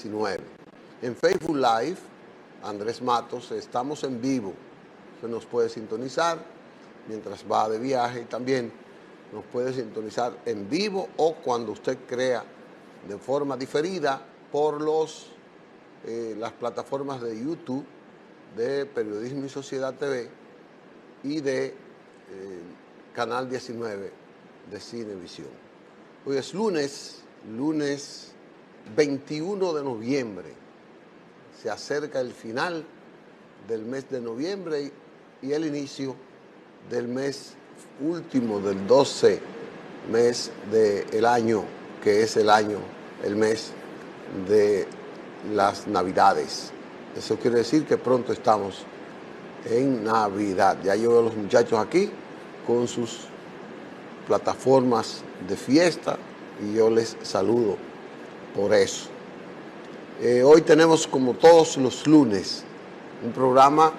19. En Facebook Live, Andrés Matos, estamos en vivo. Usted nos puede sintonizar mientras va de viaje y también nos puede sintonizar en vivo o cuando usted crea de forma diferida por las plataformas de YouTube, de Periodismo y Sociedad TV y de Canal 19 de Cinevisión. Hoy es lunes 21 de noviembre. Se acerca el final del mes de noviembre y el inicio del mes último, del 12 mes del año, que es el mes de las Navidades. Eso quiere decir que pronto estamos en Navidad. Ya yo veo a los muchachos aquí con sus plataformas de fiesta y yo les saludo por eso. Hoy tenemos, como todos los lunes, un programa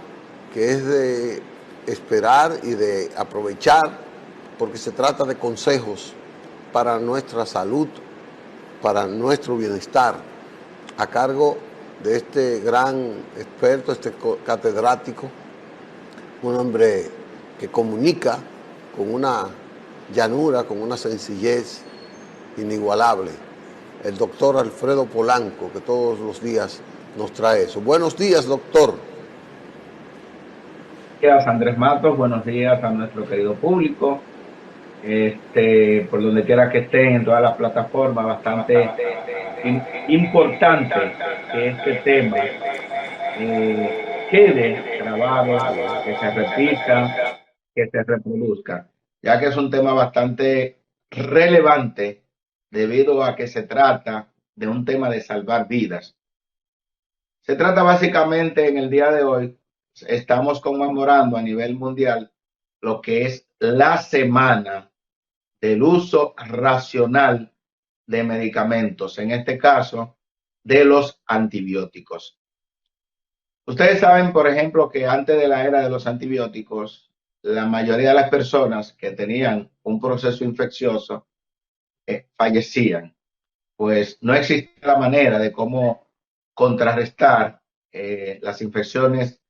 que es de esperar y de aprovechar porque se trata de consejos para nuestra salud, para nuestro bienestar, a cargo de este gran experto, este catedrático, un hombre que comunica con una llanura, con una sencillez inigualable, el doctor Alfredo Polanco, que todos los días nos trae eso. Buenos días, doctor. Buenos días, Andrés Matos. Buenos días a nuestro querido público. Por donde quiera que estén, en todas las plataformas, bastante importante que este tema quede grabado, que se repita, que se reproduzca, ya que es un tema bastante relevante debido a que se trata de un tema de salvar vidas. Se trata básicamente en el día de hoy, estamos conmemorando a nivel mundial lo que es la semana del uso racional de medicamentos, en este caso de los antibióticos. Ustedes saben, por ejemplo, que antes de la era de los antibióticos, la mayoría de las personas que tenían un proceso infeccioso fallecían, pues no existía la manera de cómo contrarrestar las infecciones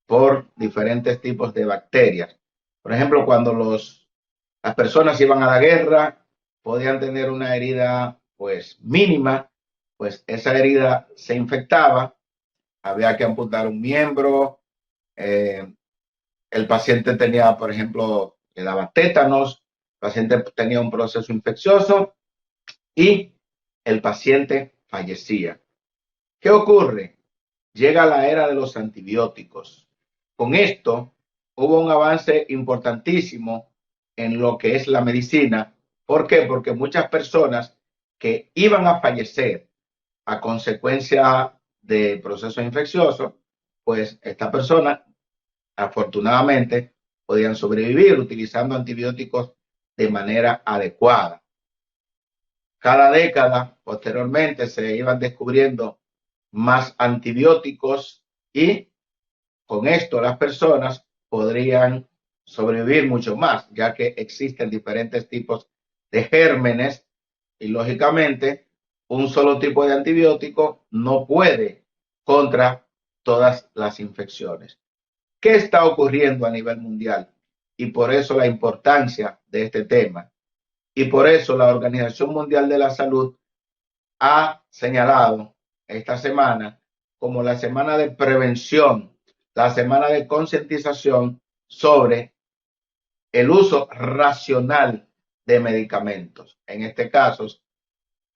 por diferentes tipos de bacterias. Por ejemplo, cuando las personas iban a la guerra, podían tener una herida pues mínima, pues esa herida se infectaba, había que amputar un miembro, el paciente tenía, por ejemplo, le daba tétanos, el paciente tenía un proceso infeccioso y el paciente fallecía. ¿Qué ocurre? Llega la era de los antibióticos. Con esto hubo un avance importantísimo en lo que es la medicina. ¿Por qué? Porque muchas personas que iban a fallecer a consecuencia de procesos infecciosos, pues estas personas afortunadamente podían sobrevivir utilizando antibióticos de manera adecuada. Cada década, posteriormente, se iban descubriendo más antibióticos y con esto las personas podrían sobrevivir mucho más, ya que existen diferentes tipos de gérmenes y lógicamente un solo tipo de antibiótico no puede contra todas las infecciones. ¿Qué está ocurriendo a nivel mundial? Y por eso la importancia de este tema. Y por eso la Organización Mundial de la Salud ha señalado esta semana como la semana de prevención, la semana de concientización sobre el uso racional de medicamentos, en este caso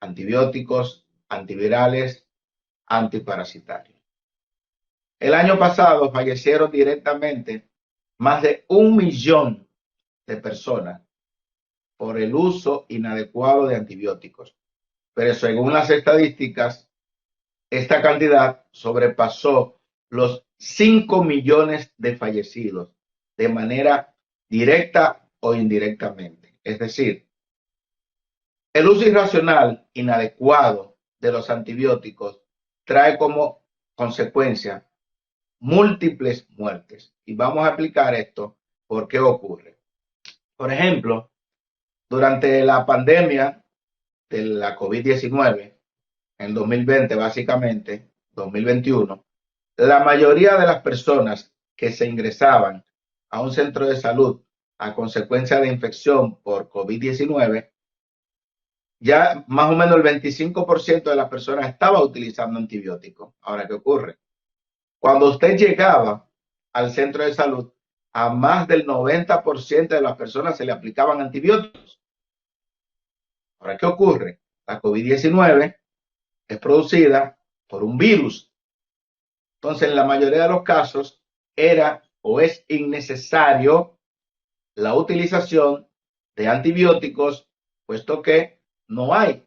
antibióticos, antivirales, antiparasitarios. El año pasado fallecieron directamente más de 1 millón de personas por el uso inadecuado de antibióticos. Pero según las estadísticas, esta cantidad sobrepasó los 5 millones de fallecidos de manera directa o indirectamente. Es decir, el uso irracional, inadecuado de los antibióticos trae como consecuencia múltiples muertes. Y vamos a explicar esto, por qué ocurre. Por ejemplo, durante la pandemia de la COVID-19, en 2020 básicamente, 2021, la mayoría de las personas que se ingresaban a un centro de salud a consecuencia de infección por COVID-19, ya más o menos el 25% de las personas estaba utilizando antibióticos. Ahora, ¿qué ocurre? Cuando usted llegaba al centro de salud, a más del 90% de las personas se le aplicaban antibióticos. Ahora, ¿qué ocurre? La COVID-19 es producida por un virus. Entonces, en la mayoría de los casos, era o es innecesario la utilización de antibióticos, puesto que no hay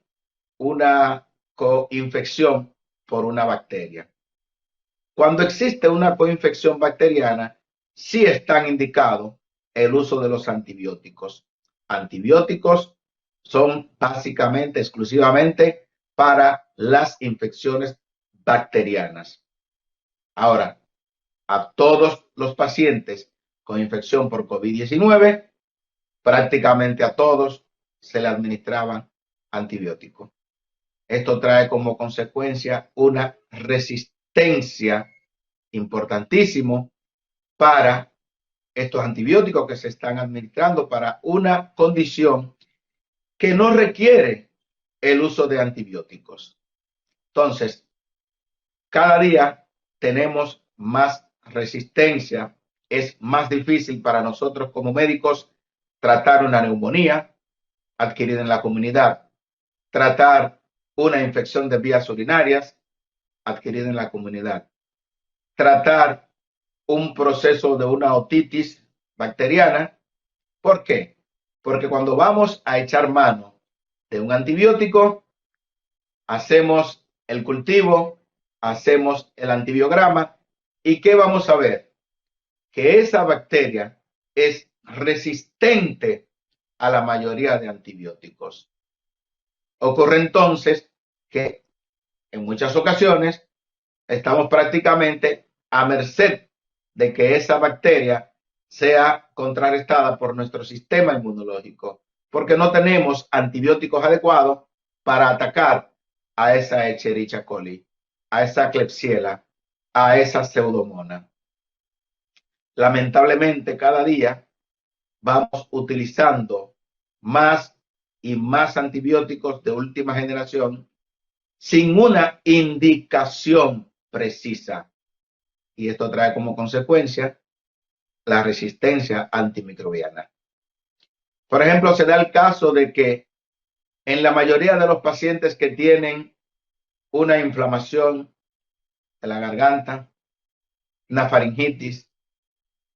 una coinfección por una bacteria. Cuando existe una coinfección bacteriana, sí están indicados el uso de los antibióticos. Antibióticos son básicamente, exclusivamente para las infecciones bacterianas. Ahora, a todos los pacientes con infección por COVID-19, prácticamente a todos se le administraban antibióticos. Esto trae como consecuencia una resistencia importantísimo para estos antibióticos que se están administrando para una condición que no requiere el uso de antibióticos. Entonces, cada día tenemos más resistencia, es más difícil para nosotros como médicos tratar una neumonía adquirida en la comunidad, tratar una infección de vías urinarias adquirida en la comunidad, tratar un proceso de una otitis bacteriana. ¿Por qué? Porque cuando vamos a echar mano de un antibiótico, hacemos el cultivo, hacemos el antibiograma y ¿qué vamos a ver? Que esa bacteria es resistente a la mayoría de antibióticos. Ocurre entonces que en muchas ocasiones estamos prácticamente a merced de que esa bacteria sea contrarrestada por nuestro sistema inmunológico, porque no tenemos antibióticos adecuados para atacar a esa Escherichia coli, a esa Klebsiella, a esa Pseudomonas. Lamentablemente, cada día vamos utilizando más y más antibióticos de última generación sin una indicación precisa. Y esto trae como consecuencia la resistencia antimicrobiana. Por ejemplo, se da el caso de que en la mayoría de los pacientes que tienen una inflamación de la garganta, una faringitis,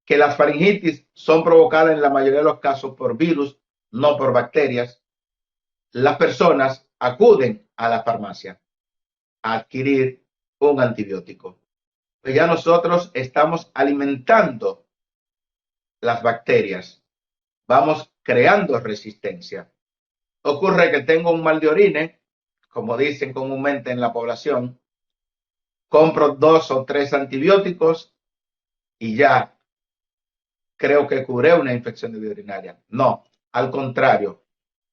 que las faringitis son provocadas en la mayoría de los casos por virus, no por bacterias, las personas acuden a la farmacia a adquirir un antibiótico. Pues ya nosotros estamos alimentando las bacterias, vamos creando resistencia. Ocurre que tengo un mal de orine, como dicen comúnmente en la población, compro 2 o 3 antibióticos y ya creo que curé una infección de vía urinaria. No, al contrario,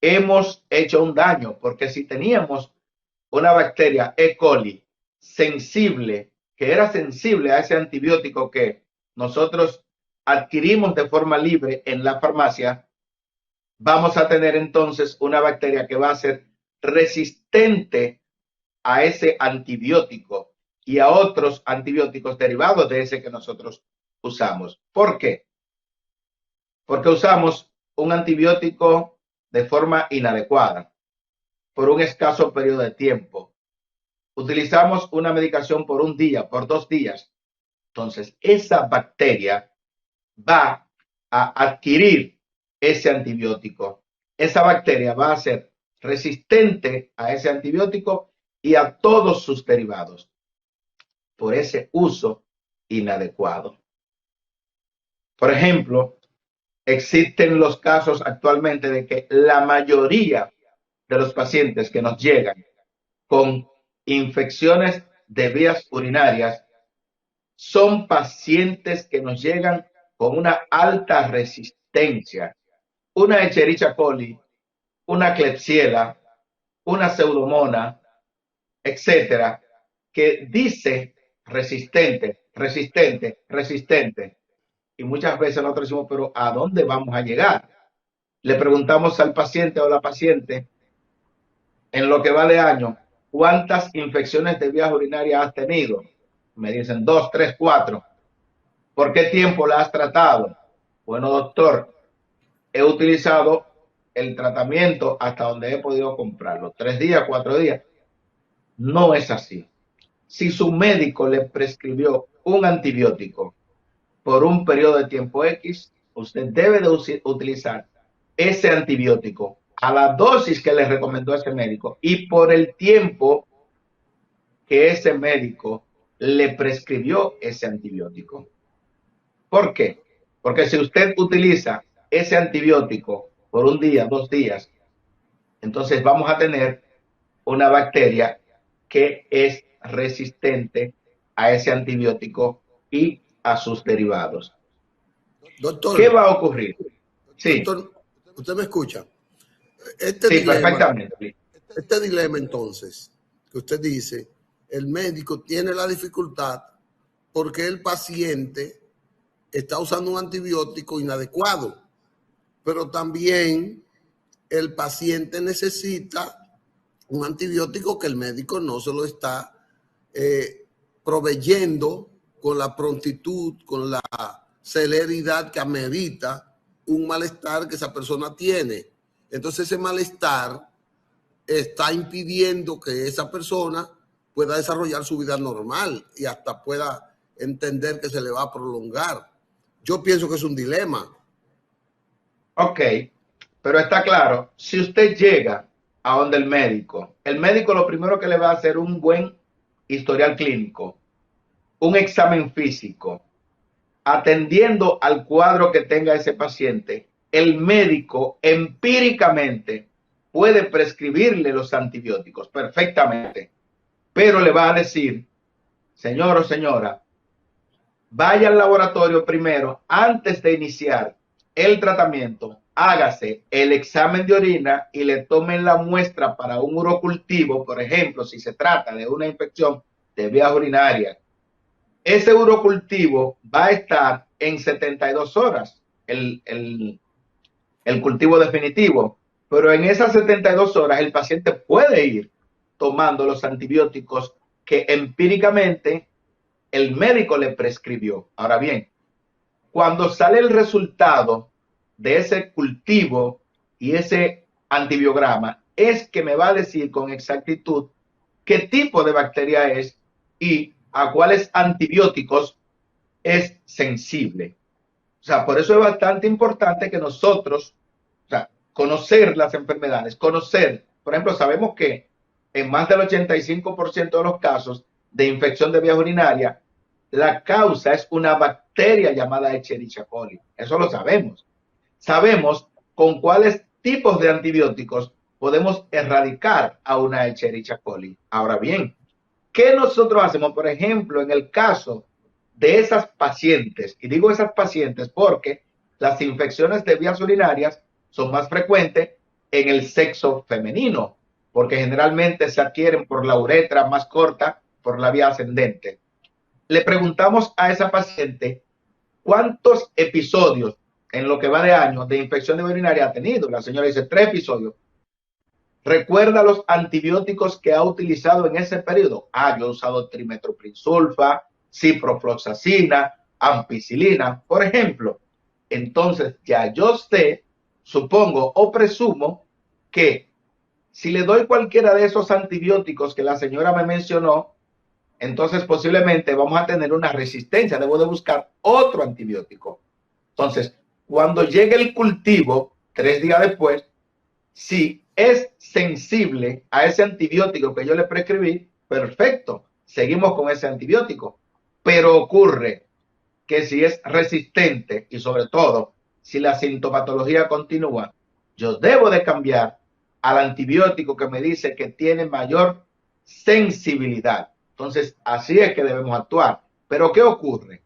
hemos hecho un daño, porque si teníamos una bacteria E. coli sensible, que era sensible a ese antibiótico que nosotros adquirimos de forma libre en la farmacia, vamos a tener entonces una bacteria que va a ser resistente a ese antibiótico y a otros antibióticos derivados de ese que nosotros usamos. ¿Por qué? Porque usamos un antibiótico de forma inadecuada, por un escaso periodo de tiempo. Utilizamos una medicación por un día, por 2 días. Entonces, esa bacteria va a adquirir ese antibiótico. Esa bacteria va a ser resistente a ese antibiótico y a todos sus derivados por ese uso inadecuado. Por ejemplo, existen los casos actualmente de que la mayoría de los pacientes que nos llegan con infecciones de vías urinarias son pacientes que nos llegan con una alta resistencia, una Escherichia coli, una Klebsiella, una Pseudomonas, etcétera, que dice resistente, resistente, resistente. Y muchas veces nosotros decimos, pero ¿a dónde vamos a llegar? Le preguntamos al paciente o la paciente, en lo que va de año, ¿cuántas infecciones de vías urinarias has tenido? Me dicen 2, 3, 4. ¿Por qué tiempo la has tratado? Bueno, doctor, he utilizado el tratamiento hasta donde he podido comprarlo. 3 días, 4 días. No es así. Si su médico le prescribió un antibiótico por un periodo de tiempo X, usted debe de utilizar ese antibiótico a la dosis que le recomendó ese médico y por el tiempo que ese médico le prescribió ese antibiótico. ¿Por qué? Porque si usted utiliza ese antibiótico por un día, 2 días, entonces vamos a tener una bacteria que es resistente a ese antibiótico y a sus derivados. ¿Qué Doctor, va a ocurrir? Sí, doctor, usted me escucha. sí, perfectamente. Este dilema entonces, que usted dice, el médico tiene la dificultad porque el paciente está usando un antibiótico inadecuado, pero también el paciente necesita un antibiótico que el médico no se lo está proveyendo con la prontitud, con la celeridad que amerita un malestar que esa persona tiene. Entonces ese malestar está impidiendo que esa persona pueda desarrollar su vida normal y hasta pueda entender que se le va a prolongar. Yo pienso que es un dilema. Ok, pero está claro, si usted llega a donde el médico lo primero que le va a hacer un buen historial clínico, un examen físico, atendiendo al cuadro que tenga ese paciente, el médico empíricamente puede prescribirle los antibióticos perfectamente, pero le va a decir, señor o señora, vaya al laboratorio primero, antes de iniciar el tratamiento, hágase el examen de orina y le tomen la muestra para un urocultivo, por ejemplo, si se trata de una infección de vías urinarias. Ese urocultivo va a estar en 72 horas, el cultivo definitivo, pero en esas 72 horas el paciente puede ir tomando los antibióticos que empíricamente el médico le prescribió. Ahora bien, cuando sale el resultado de ese cultivo y ese antibiograma, es que me va a decir con exactitud qué tipo de bacteria es y a cuáles antibióticos es sensible. O sea, por eso es bastante importante que nosotros, o sea, conocer las enfermedades, conocer, por ejemplo, sabemos que en más del 85% de los casos de infección de vías urinarias, la causa es una bacteria llamada Escherichia coli. Eso lo sabemos. Sabemos con cuáles tipos de antibióticos podemos erradicar a una Escherichia coli. Ahora bien, ¿qué nosotros hacemos? Por ejemplo, en el caso de esas pacientes, y digo esas pacientes porque las infecciones de vías urinarias son más frecuentes en el sexo femenino, porque generalmente se adquieren por la uretra más corta, por la vía ascendente. Le preguntamos a esa paciente cuántos episodios en lo que va de año de infección de vía urinaria ha tenido. La señora dice 3 episodios. ¿Recuerda los antibióticos que ha utilizado en ese periodo? Yo he usado trimetoprim-sulfa, ciprofloxacina, ampicilina, por ejemplo. Entonces, ya yo sé, supongo o presumo que si le doy cualquiera de esos antibióticos que la señora me mencionó, entonces posiblemente vamos a tener una resistencia. Debo de buscar otro antibiótico. Entonces, cuando llegue el cultivo, 3 días después, si es sensible a ese antibiótico que yo le prescribí, perfecto, seguimos con ese antibiótico. Pero ocurre que si es resistente y sobre todo si la sintomatología continúa, yo debo de cambiar al antibiótico que me dice que tiene mayor sensibilidad. Entonces, así es que debemos actuar. Pero ¿qué ocurre?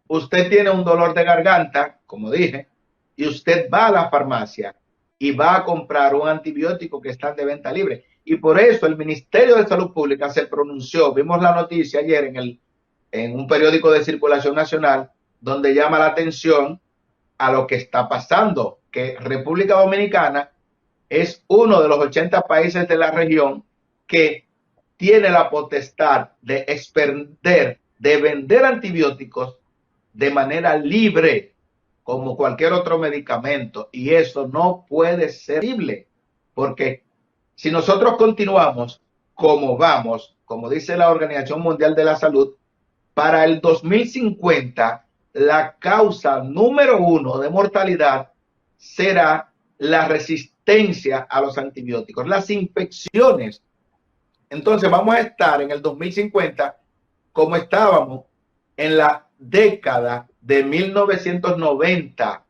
Usted tiene un dolor de garganta, como dije, y usted va a la farmacia y va a comprar un antibiótico que está de venta libre. Y por eso el Ministerio de Salud Pública se pronunció, vimos la noticia ayer en un periódico de circulación nacional, donde llama la atención a lo que está pasando, que República Dominicana es uno de los 80 países de la región que tiene la potestad de expender, de vender antibióticos de manera libre, como cualquier otro medicamento. Y eso no puede ser posible, porque si nosotros continuamos como vamos, como dice la Organización Mundial de la Salud, para el 2050, la causa número 1 de mortalidad será la resistencia a los antibióticos, las infecciones. Entonces vamos a estar en el 2050 como estábamos en la década de 1990.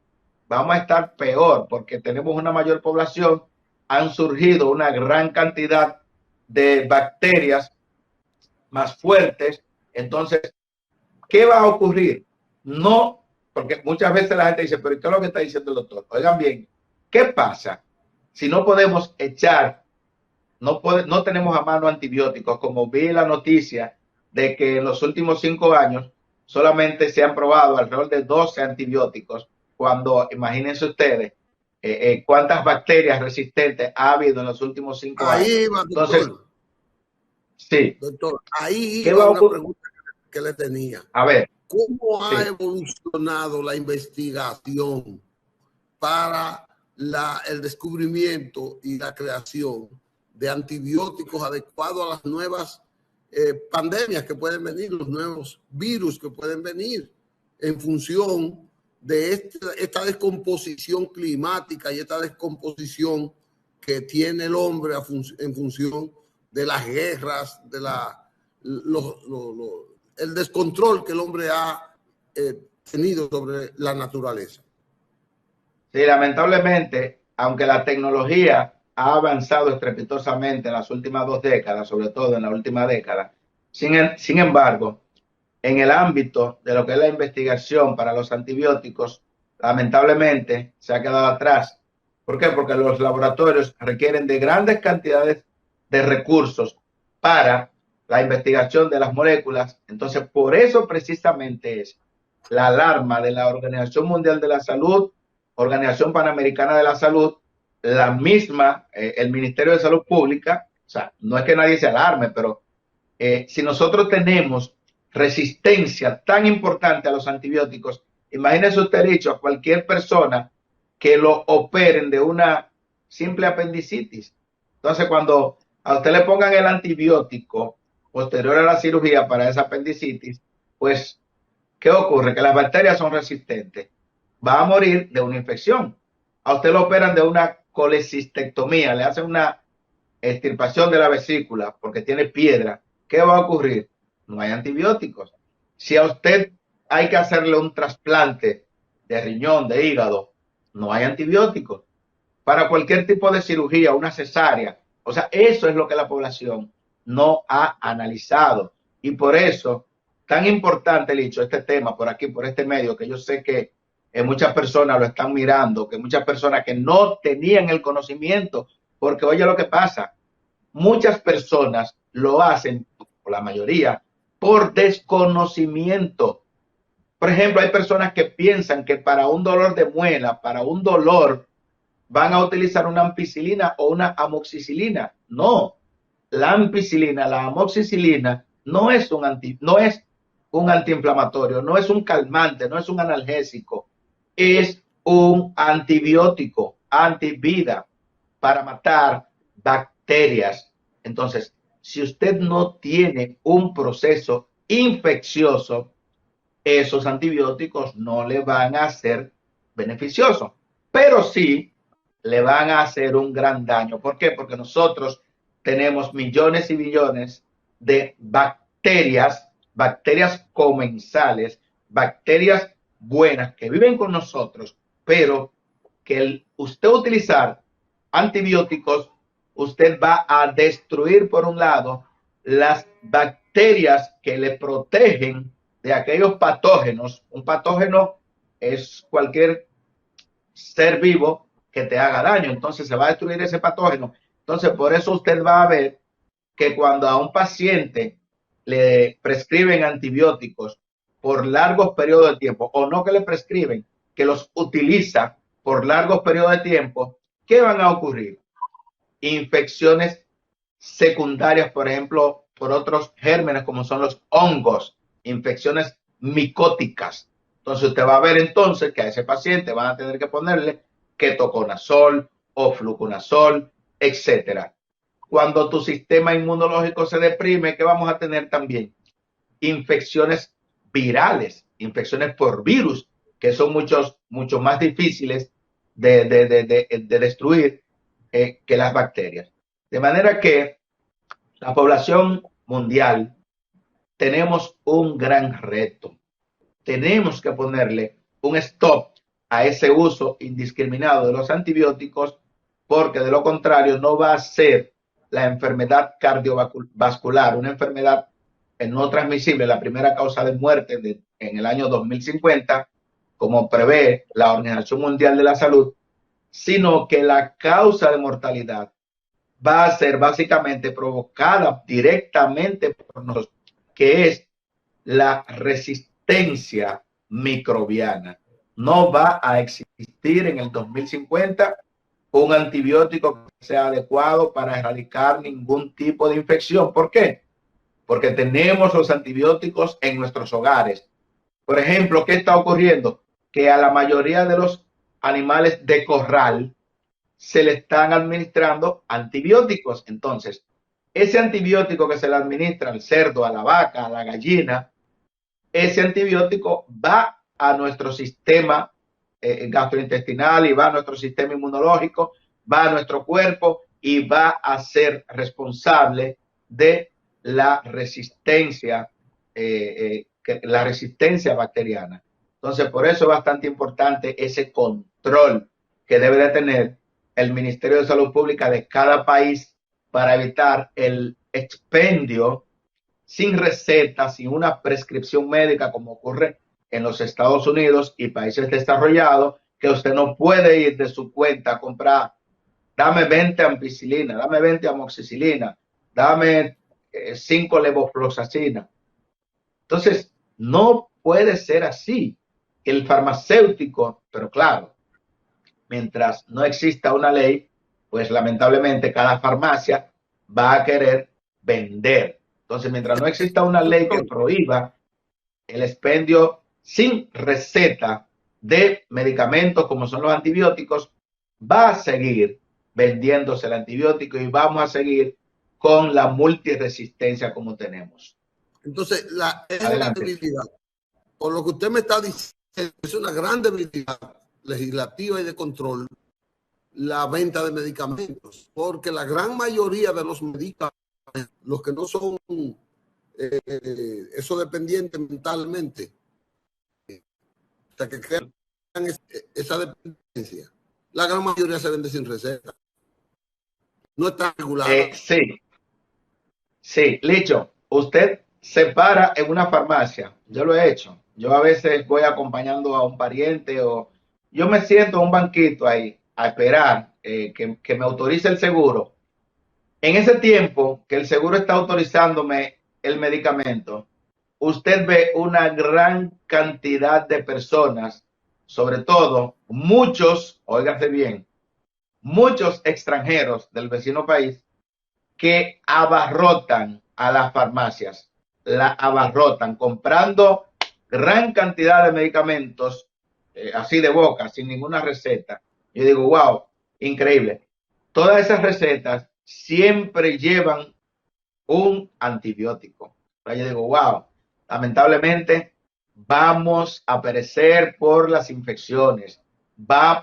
Vamos a estar peor porque tenemos una mayor población, han surgido una gran cantidad de bacterias más fuertes. Entonces, ¿qué va a ocurrir? No, porque muchas veces la gente dice, pero ¿qué es lo que está diciendo el doctor? Oigan bien, ¿qué pasa si no podemos echar, no tenemos a mano antibióticos? Como vi la noticia de que en los últimos 5 años solamente se han probado alrededor de 12 antibióticos, cuando imagínense ustedes cuántas bacterias resistentes ha habido en los últimos 5 años. Ahí va, Entonces, doctor. sí. Doctor, ahí ¿Qué iba va a una ocurrir? pregunta que le tenía. A ver, ¿Cómo ha sí. evolucionado la investigación para el descubrimiento y la creación de antibióticos adecuados a las nuevas pandemias que pueden venir, los nuevos virus que pueden venir en función de esta descomposición climática y esta descomposición que tiene el hombre en función de las guerras, de el descontrol que el hombre ha tenido sobre la naturaleza? Sí, lamentablemente, aunque la tecnología ha avanzado estrepitosamente en las últimas 2 décadas, sobre todo en la última década, sin embargo, en el ámbito de lo que es la investigación para los antibióticos, lamentablemente se ha quedado atrás. ¿Por qué? Porque los laboratorios requieren de grandes cantidades de recursos para la investigación de las moléculas. Entonces, por eso precisamente es la alarma de la Organización Mundial de la Salud, Organización Panamericana de la Salud, la misma, el Ministerio de Salud Pública. O sea, no es que nadie se alarme, pero si nosotros tenemos resistencia tan importante a los antibióticos, imagínese usted dicho a cualquier persona que lo operen de una simple apendicitis. Entonces, cuando a usted le pongan el antibiótico posterior a la cirugía para esa apendicitis, pues, ¿qué ocurre? Que las bacterias son resistentes. Va a morir de una infección. A usted lo operan de una colecistectomía, le hacen una extirpación de la vesícula porque tiene piedra. ¿Qué va a ocurrir? No hay antibióticos. Si a usted hay que hacerle un trasplante de riñón, de hígado, no hay antibióticos. Para cualquier tipo de cirugía, una cesárea. O sea, eso es lo que la población no ha analizado. Y por eso, tan importante, Licho, este tema por aquí, por este medio, que yo sé que muchas personas lo están mirando, que muchas personas que no tenían el conocimiento, porque oye lo que pasa, muchas personas lo hacen, o la mayoría, por desconocimiento. Por ejemplo, hay personas que piensan que para un dolor de muela, para un dolor, van a utilizar una ampicilina o una amoxicilina. No, la ampicilina, la amoxicilina no es un antiinflamatorio, no es un calmante, no es un analgésico, es un antibiótico, antivida, para matar bacterias. Entonces, si usted no tiene un proceso infeccioso, esos antibióticos no le van a ser beneficiosos, pero sí le van a hacer un gran daño. ¿Por qué? Porque nosotros tenemos millones y billones de bacterias, bacterias comensales, bacterias buenas que viven con nosotros, pero que usted utilizar antibióticos, usted va a destruir, por un lado, las bacterias que le protegen de aquellos patógenos. Un patógeno es cualquier ser vivo que te haga daño. Entonces se va a destruir ese patógeno Entonces, por eso usted va a ver que cuando a un paciente le prescriben antibióticos por largos periodos de tiempo, o no que le prescriben, que los utiliza por largos periodos de tiempo, ¿qué van a ocurrir? Infecciones secundarias, por ejemplo, por otros gérmenes como son los hongos, infecciones micóticas. Entonces usted va a ver entonces que a ese paciente van a tener que ponerle ketoconazol o fluconazol, etcétera. Cuando tu sistema inmunológico se deprime, ¿qué vamos a tener también? Infecciones virales, infecciones por virus, que son mucho más difíciles de destruir que las bacterias. De manera que la población mundial tenemos un gran reto. Tenemos que ponerle un stop a ese uso indiscriminado de los antibióticos, porque de lo contrario no va a ser la enfermedad cardiovascular, una enfermedad no transmisible, la primera causa de muerte en el año 2050, como prevé la Organización Mundial de la Salud, sino que la causa de mortalidad va a ser básicamente provocada directamente por nosotros, que es la resistencia microbiana. No va a existir en el 2050 un antibiótico que sea adecuado para erradicar ningún tipo de infección. ¿Por qué? Porque tenemos los antibióticos en nuestros hogares. Por ejemplo, ¿qué está ocurriendo? Que a la mayoría de los animales de corral se le están administrando antibióticos. Entonces, ese antibiótico que se le administra al cerdo, a la vaca, a la gallina, ese antibiótico va a nuestro sistema gastrointestinal y va a nuestro sistema inmunológico, va a nuestro cuerpo y va a ser responsable de la resistencia, la resistencia bacteriana. Entonces, por eso es bastante importante ese control que debe de tener el Ministerio de Salud Pública de cada país para evitar el expendio sin receta, sin una prescripción médica, como ocurre en los Estados Unidos y países desarrollados, que usted no puede ir de su cuenta a comprar, dame 20 ampicilina, dame 20 amoxicilina, dame 5 levofloxacina. Entonces, no puede ser así. El farmacéutico, pero claro, mientras no exista una ley, pues lamentablemente cada farmacia va a querer vender. Entonces, mientras no exista una ley que prohíba el expendio sin receta de medicamentos como son los antibióticos, va a seguir vendiéndose el antibiótico y vamos a seguir con la multiresistencia como tenemos. Entonces, es una debilidad. Por lo que usted me está diciendo, es una gran debilidad legislativa y de control la venta de medicamentos, porque la gran mayoría de los medicamentos, los que no son eso dependientes mentalmente, o sea, que crean esa dependencia, la gran mayoría se vende sin receta. No está regulada. Sí, Licho, usted se para en una farmacia, yo lo he hecho. Yo a veces voy acompañando a un pariente o yo me siento en un banquito ahí a esperar que me autorice el seguro. En ese tiempo que el seguro está autorizándome el medicamento, usted ve una gran cantidad de personas, sobre todo muchos, óigase bien, muchos extranjeros del vecino país que abarrotan a las farmacias, la abarrotan comprando gran cantidad de medicamentos así de boca, sin ninguna receta. Yo digo, wow, increíble. Todas esas recetas siempre llevan un antibiótico. Yo digo, wow, lamentablemente vamos a perecer por las infecciones.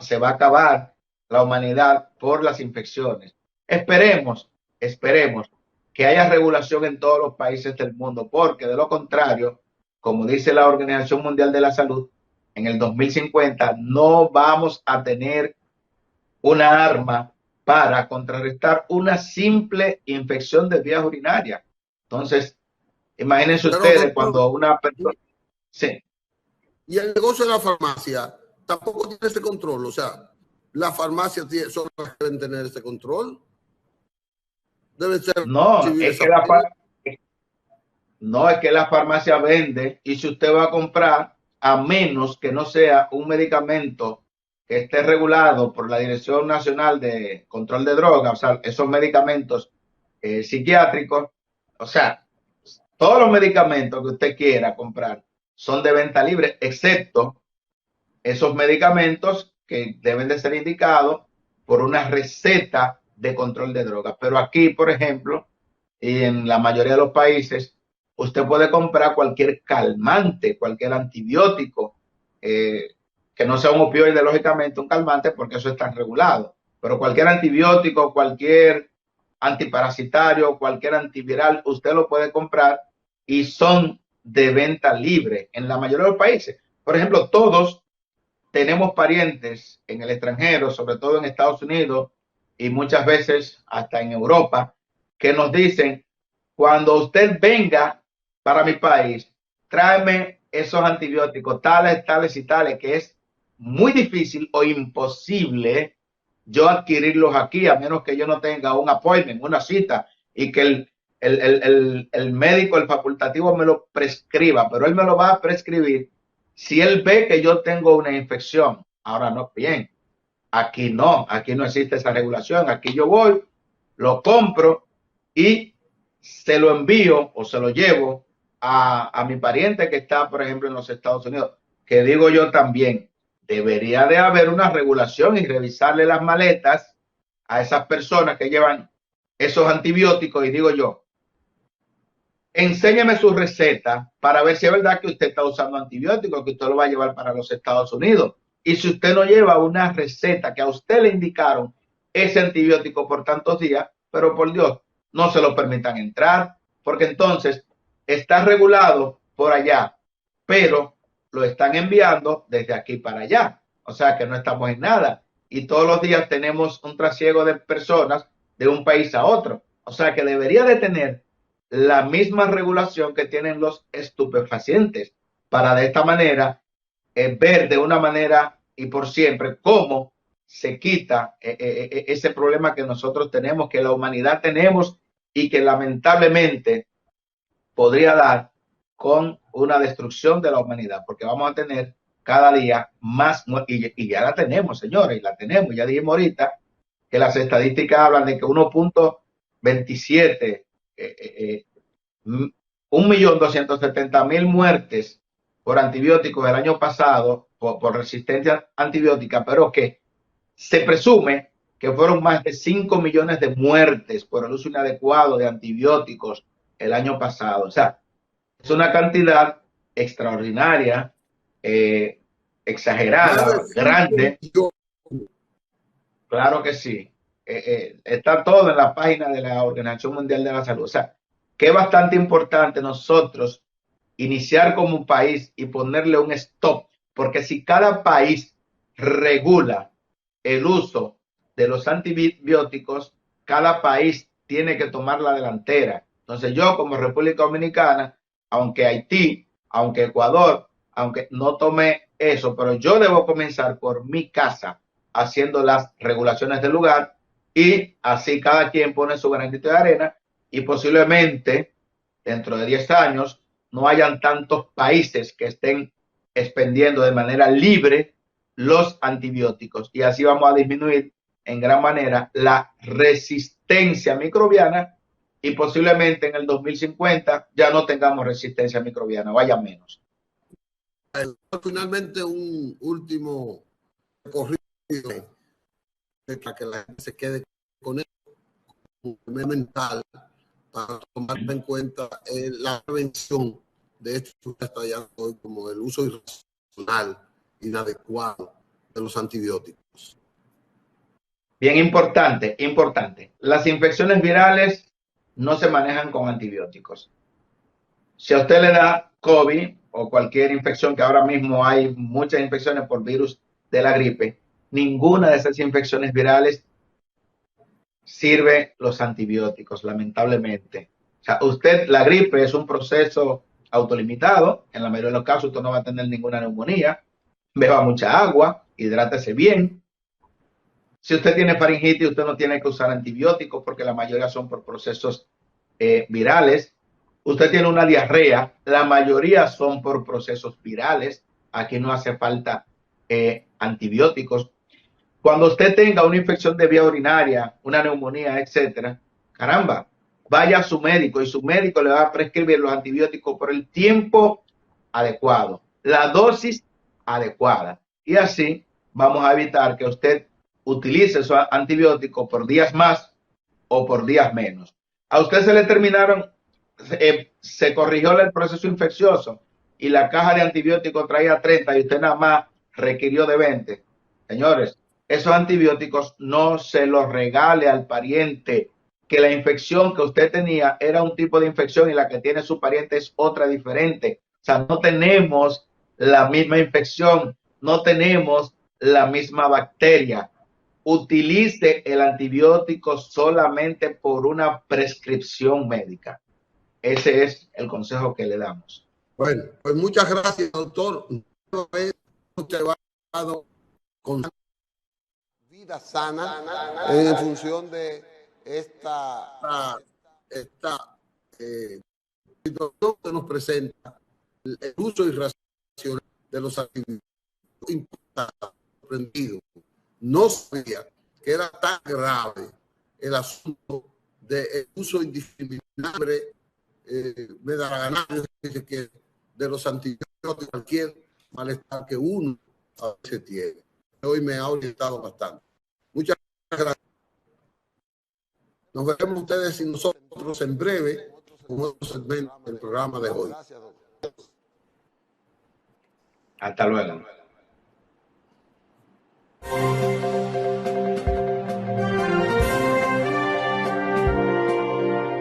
Se va a acabar la humanidad por las infecciones. Esperemos que haya regulación en todos los países del mundo, porque de lo contrario, como dice la Organización Mundial de la Salud, en el 2050 no vamos a tener una arma para contrarrestar una simple infección de vías urinarias. Entonces, imagínense ustedes cuando una persona... Sí. Y el negocio de la farmacia tampoco tiene ese control. O sea, las farmacias son las que deben tener ese control. Debe ser No, civil es que esa vaina. no es que la farmacia vende y si usted va a comprar, a menos que no sea un medicamento que esté regulado por la Dirección Nacional de Control de Drogas, o sea, esos medicamentos psiquiátricos, o sea, todos los medicamentos que usted quiera comprar son de venta libre, excepto esos medicamentos que deben de ser indicados por una receta de control de drogas. Pero aquí, por ejemplo, y en la mayoría de los países, usted puede comprar cualquier calmante, cualquier antibiótico, que no sea un opioide, lógicamente, un calmante, porque eso está regulado. Pero cualquier antibiótico, cualquier antiparasitario, cualquier antiviral, usted lo puede comprar y son de venta libre en la mayoría de los países. Por ejemplo, todos tenemos parientes en el extranjero, sobre todo en Estados Unidos y muchas veces hasta en Europa, que nos dicen, cuando usted venga para mi país, tráeme esos antibióticos, tales, tales y tales, que es muy difícil o imposible yo adquirirlos aquí, a menos que yo no tenga un appointment, una cita, y que el médico, el facultativo me lo prescriba, pero él me lo va a prescribir si él ve que yo tengo una infección. Ahora no, bien, aquí no existe esa regulación, aquí yo voy, lo compro y se lo envío o se lo llevo a mi pariente que está, por ejemplo, en los Estados Unidos, que digo yo también, debería de haber una regulación y revisarle las maletas a esas personas que llevan esos antibióticos y digo yo, enséñeme su receta para ver si es verdad que usted está usando antibióticos, que usted lo va a llevar para los Estados Unidos. Y si usted no lleva una receta que a usted le indicaron ese antibiótico por tantos días, pero por Dios, no se lo permitan entrar, porque entonces está regulado por allá, pero lo están enviando desde aquí para allá. O sea que no estamos en nada. Y todos los días tenemos un trasiego de personas de un país a otro. O sea que debería de tener la misma regulación que tienen los estupefacientes para de esta manera ver de una manera y por siempre cómo se quita ese problema que nosotros tenemos, que la humanidad tenemos y que lamentablemente podría dar con una destrucción de la humanidad, porque vamos a tener cada día más, y ya la tenemos, señores, y la tenemos, ya dijimos ahorita que las estadísticas hablan de que 1.27 1.270.000 muertes por antibióticos el año pasado, por resistencia antibiótica, pero que se presume que fueron más de 5 millones de muertes por el uso inadecuado de antibióticos el año pasado. O sea, es una cantidad extraordinaria, Más de exagerada, 5 grande. millones. Claro que sí. Está todo en la página de la Organización Mundial de la Salud. O sea, que es bastante importante nosotros iniciar como un país y ponerle un stop, porque si cada país regula el uso de los antibióticos, cada país tiene que tomar la delantera. Entonces yo como República Dominicana, aunque Haití, aunque Ecuador, aunque no tome eso, pero yo debo comenzar por mi casa haciendo las regulaciones del lugar y así cada quien pone su granito de arena y posiblemente dentro de 10 años no hayan tantos países que estén expendiendo de manera libre los antibióticos y así vamos a disminuir en gran manera la resistencia microbiana y posiblemente en el 2050 ya no tengamos resistencia microbiana, vaya menos. Finalmente, un último recorrido para que la gente se quede con él mental para tomar en cuenta la prevención de esto que está ya hoy como el uso irracional, inadecuado de los antibióticos. Bien importante, importante. Las infecciones virales no se manejan con antibióticos. Si a usted le da COVID o cualquier infección, que ahora mismo hay muchas infecciones por virus de la gripe, ninguna de esas infecciones virales sirve los antibióticos, lamentablemente. O sea, la gripe es un proceso autolimitado. En la mayoría de los casos, usted no va a tener ninguna neumonía. Beba mucha agua, hidrátese bien. Si usted tiene faringitis, usted no tiene que usar antibióticos porque la mayoría son por procesos virales. Usted tiene una diarrea, la mayoría son por procesos virales. Aquí no hace falta antibióticos. Cuando usted tenga una infección de vía urinaria, una neumonía, etcétera, caramba, vaya a su médico y su médico le va a prescribir los antibióticos por el tiempo adecuado, la dosis adecuada. Y así vamos a evitar que usted utilice esos antibióticos por días más o por días menos. A usted se le terminaron, se corrigió el proceso infeccioso y la caja de antibióticos traía 30 y usted nada más requirió de 20. Señores, esos antibióticos no se los regale al pariente, que la infección que usted tenía era un tipo de infección y la que tiene su pariente es otra diferente. O sea, no tenemos la misma infección, no tenemos la misma bacteria. Utilice el antibiótico solamente por una prescripción médica. Ese es el consejo que le damos. Bueno, pues muchas gracias, doctor. Con vida sana en función de esta situación que nos presenta el uso irracional de los antibióticos aprendidos. No sabía que era tan grave el asunto del uso indiscriminable, me da la gana que de los antibióticos, cualquier malestar que uno a veces tiene. Hoy me ha orientado bastante. Muchas gracias. Nos veremos ustedes y nosotros en breve con otro segmento del programa de hoy. Hasta luego.